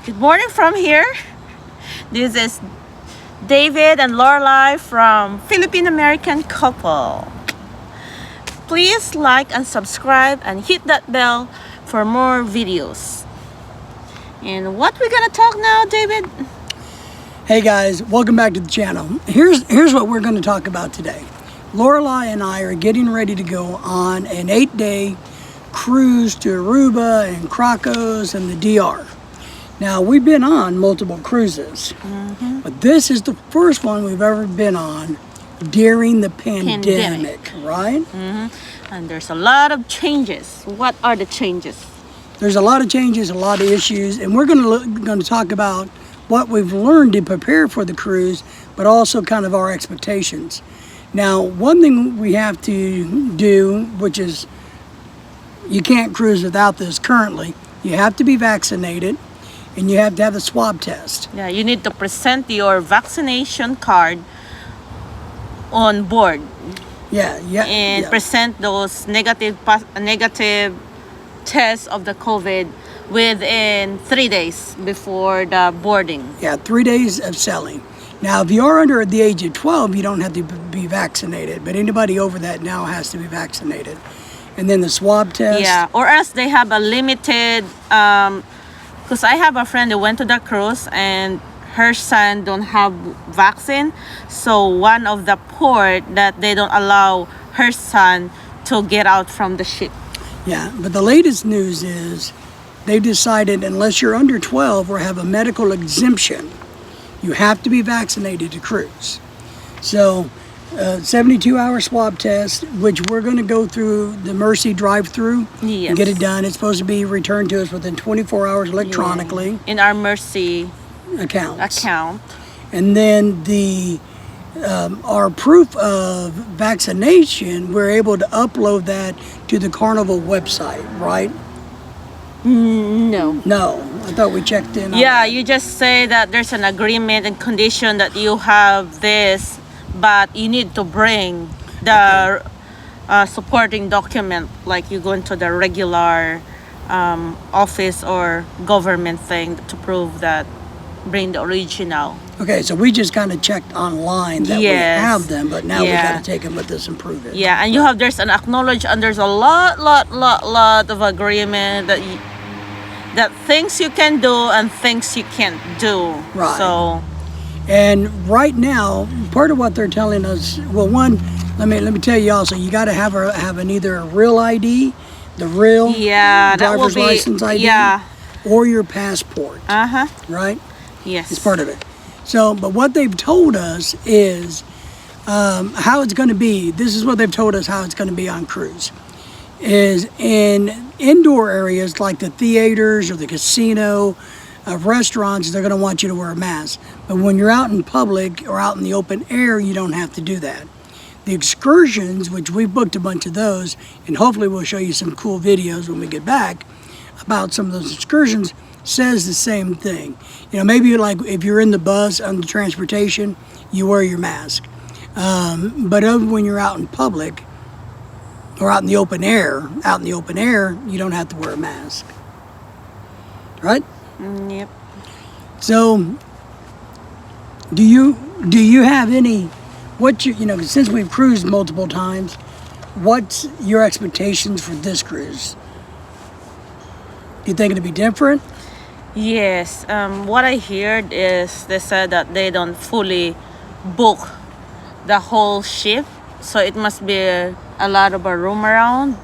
Good morning from here. This is David and Lorelai from Philippine American couple. Please like and subscribe and hit that bell for more videos. And what we're gonna talk now, David? Hey guys, welcome back to the channel. Here's what we're going to talk about today. Lorelai and I are getting ready to go on an 8-day cruise to Aruba and Crocos and the DR. Now, we've been on multiple cruises, but this is the first one we've ever been on during the pandemic. Right? And there's a lot of changes. What are the changes? There's a lot of changes, a lot of issues, and we're going to talk about what we've learned to prepare for the cruise, but also kind of our expectations. Now, one thing we have to do, which is you can't cruise without this currently, you have to be vaccinated and you have to have a swab test. Yeah, you need to present your vaccination card on board. And present those negative tests of the COVID within 3 days before the boarding. Yeah, 3 days of selling. Now, if you're under the age of 12, you don't have to be vaccinated, but anybody over that now has to be vaccinated. And then the swab test. Yeah, or else they have a limited, because I have a friend that went to the cruise and her son don't have vaccine. So one of the port that they don't allow her son to get out from the ship. Yeah, but the latest news is they've decided unless you're under 12 or have a medical exemption, you have to be vaccinated to cruise. So 72-hour swab test, which we're going to go through the Mercy drive-through and get it done. It's supposed to be returned to us within 24 hours electronically. In our Mercy account. And then our proof of vaccination, we're able to upload that to the Carnival website, right? No, I thought we checked in. Yeah, you just say that there's an agreement and condition that you have this, but you need to bring the supporting document, like you go into the regular office or government thing to prove that, bring the original. Okay, so we just kind of checked online that we have them, but now we got to take them with us and prove it. Yeah, and there's an acknowledge, and there's a lot of agreement that things you can do and things you can't do. Right. So, and right now, part of what they're telling us, well, one, let me tell you also, you got to have an either a real ID, the real driver's license ID, or your passport. Right. Yes. It's part of it. So, but what they've told us is how it's going to be. This is what they've told us how it's going to be on cruise. Is in indoor areas like the theaters or the casino, restaurants, they're going to want you to wear a mask. But when you're out in public or out in the open air, you don't have to do that. The excursions, which we've booked a bunch of those, and hopefully we'll show you some cool videos when we get back about some of those excursions, says the same thing. You know, maybe like if you're in the bus on the transportation, you wear your mask. But when you're out in public or out in the open air, you don't have to wear a mask. Right? Yep. So, do you have any? Since we've cruised multiple times, what's your expectations for this cruise? Do you think it'll be different? Yes. What I heard is they said that they don't fully book the whole ship, so it must be a lot of a room around,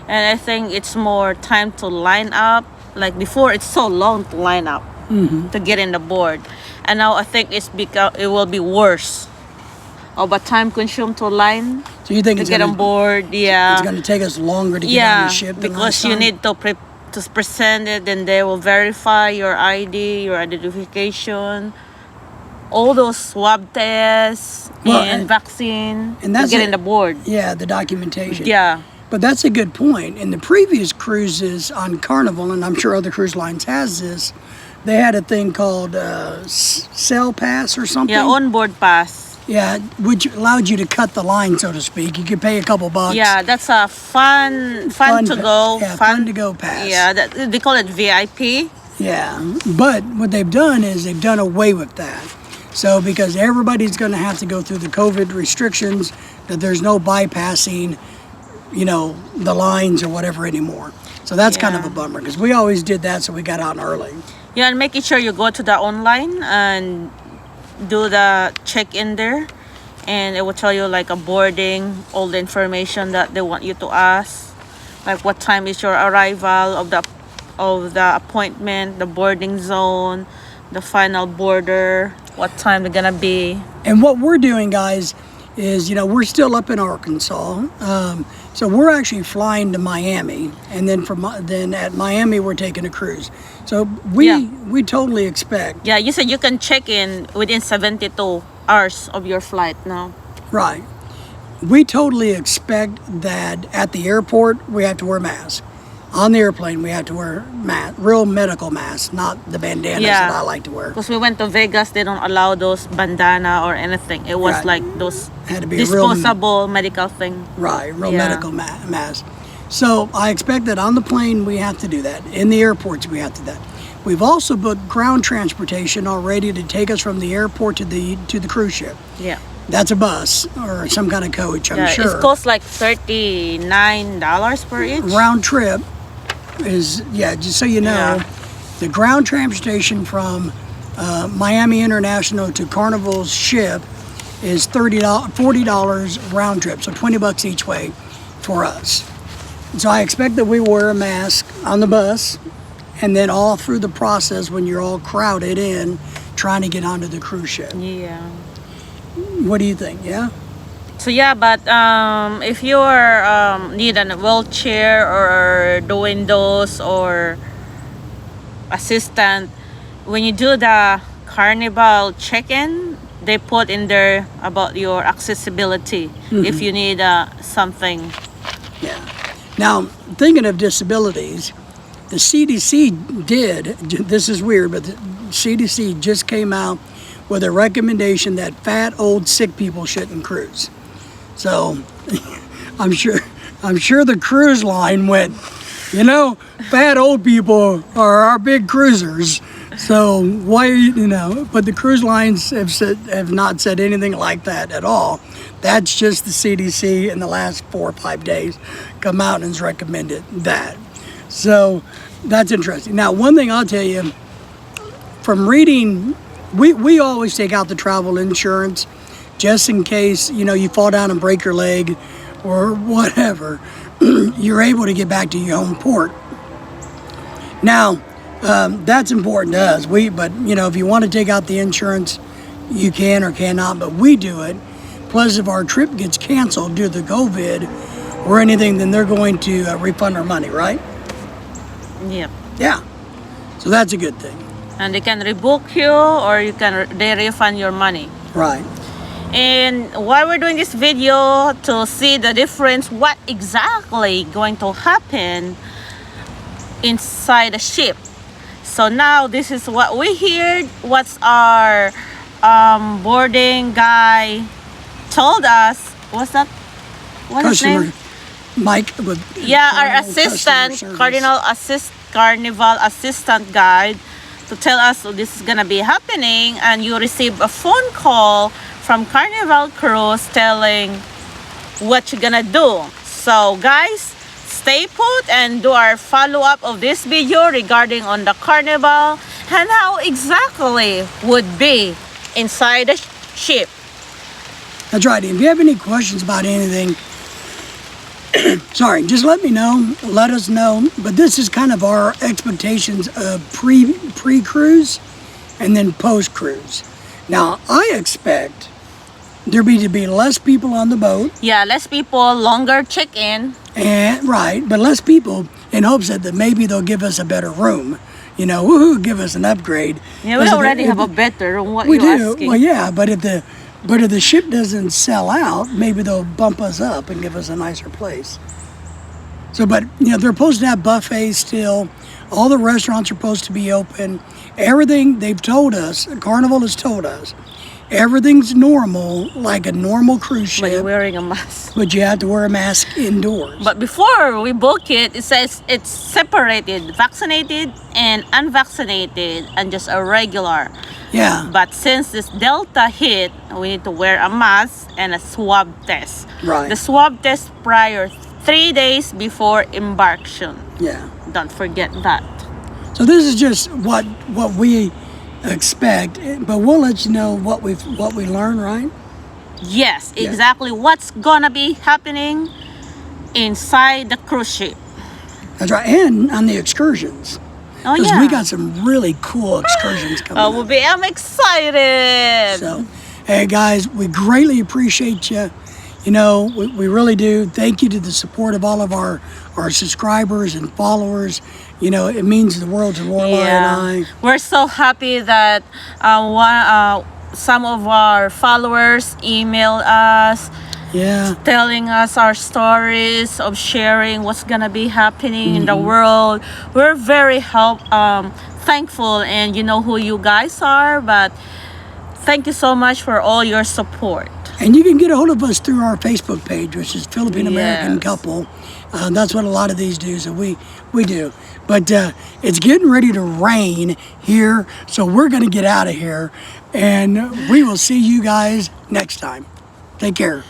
and I think it's more time to line up. Like before, it's so long to line up to get in the board, and now I think it will be worse. But time consumed to line. So you think to get on board? Yeah, it's going to take us longer to get on the ship. Because you need to present it, then they will verify your ID, your identification, all those swab tests and vaccine and that's to get in the board. Yeah, the documentation. Yeah. But that's a good point. In the previous cruises on Carnival, and I'm sure other cruise lines has this, they had a thing called Sail Pass or something. Yeah, onboard pass. Yeah, which allowed you to cut the line, so to speak. You could pay a couple bucks. Yeah, that's a fun to go. Yeah, fun to go pass. Yeah, they call it VIP. Yeah, but what they've done is they've done away with that. So because everybody's going to have to go through the COVID restrictions, that there's no bypassing, the lines or whatever anymore. So that's kind of a bummer because we always did that, so we got on early. Yeah, and making sure you go to the online and do the check-in there, and it will tell you like a boarding, all the information that they want you to ask, like what time is your arrival of the appointment, the boarding zone, the final border, what time they're gonna be. And what we're doing, guys, is we're still up in Arkansas, so we're actually flying to Miami, and then at Miami we're taking a cruise. So we totally expect. Yeah, you said you can check in within 72 hours of your flight now. Right. We totally expect that at the airport we have to wear masks. On the airplane we have to wear real medical masks, not the bandanas that I like to wear. Because we went to Vegas, they don't allow those bandana or anything. It was like those had to be disposable medical thing. Right, real medical mask. So I expect that on the plane we have to do that. In the airports we have to do that. We've also booked ground transportation already to take us from the airport to the cruise ship. Yeah. That's a bus or some kind of coach, I'm sure. It costs like $39 per each. Round trip is, just so you know, the ground transportation from Miami International to Carnival's ship is $40 round trip, so $20 each way for us. So I expect that we wear a mask on the bus, and then all through the process when you're all crowded in trying to get onto the cruise ship. Yeah. What do you think? Yeah? So but if you're need a wheelchair or the windows or assistant, when you do the Carnival check-in, they put in there about your accessibility if you need something. Yeah. Now, thinking of disabilities, the CDC this is weird, but the CDC just came out with a recommendation that fat, old, sick people shouldn't cruise. So I'm sure the cruise line went, fat old people are our big cruisers. So why, but the cruise lines have not said anything like that at all. That's just the CDC in the last 4 or 5 days come out and has recommended that. So that's interesting. Now, one thing I'll tell you, from reading, we always take out the travel insurance just in case, you fall down and break your leg or whatever, you're able to get back to your home port. Now, that's important to us. But if you want to take out the insurance, you can or cannot, but we do it. Plus, if our trip gets canceled due to COVID or anything, then they're going to refund our money, right? Yep. Yeah. So that's a good thing. And they can rebook you or they refund your money. Right. And why we're doing this video, to see the difference, what exactly going to happen inside the ship. So now this is what we heard, what's our boarding guy told us. What's that? What's his name? Mike. Our assistant, Carnival assistant guide, to tell us this is gonna be happening, and you receive a phone call from Carnival Cruise telling what you're gonna do. So guys, stay put and do our follow-up of this video regarding on the Carnival and how exactly would be inside the ship. That's right. If you have any questions about anything, sorry, just let me know. Let us know. But this is kind of our expectations of pre-cruise and then post-cruise. Now, I expect there to be less people on the boat. Yeah, less people, longer check-in. And right, but less people in hopes that maybe they'll give us a better room. Woohoo, give us an upgrade. Yeah, we already have a better room. What we you do. asking? Well, yeah, but if the ship doesn't sell out, maybe they'll bump us up and give us a nicer place. So, but they're supposed to have buffets still. All the restaurants are supposed to be open. Everything they've told us, Carnival has told us, everything's normal, like a normal cruise But you're ship, wearing a mask. but you have to wear a mask indoors. But before we book it, it says it's separated, vaccinated and unvaccinated, and just a regular. Yeah, But since this Delta hit, we need to wear a mask and a swab test. right. The swab test prior 3 days before embarkation. Yeah. Don't forget that. So this is just what we expect, but we'll let you know what we learn, right? Yes, Yeah. exactly what's gonna be happening inside the cruise ship. That's right, and on the excursions. Oh Because yeah. we got some really cool excursions coming up. I'm excited. So, hey guys, we greatly appreciate you. You know, we really do. Thank you to the support of all of our subscribers and followers. You know, it means the world to Lorelai and I. We're so happy that some of our followers emailed us Yeah, telling us our stories of sharing what's gonna be happening in the Mm-hmm. world. We're very thankful, and you know who you guys are, but thank you so much for all your support. and you can get a hold of us through our Facebook page, which is Philippine American Yes. Couple. That's what a lot of these do, so we do. But it's getting ready to rain here, so we're going to get out of here, and we will see you guys next time. Take care.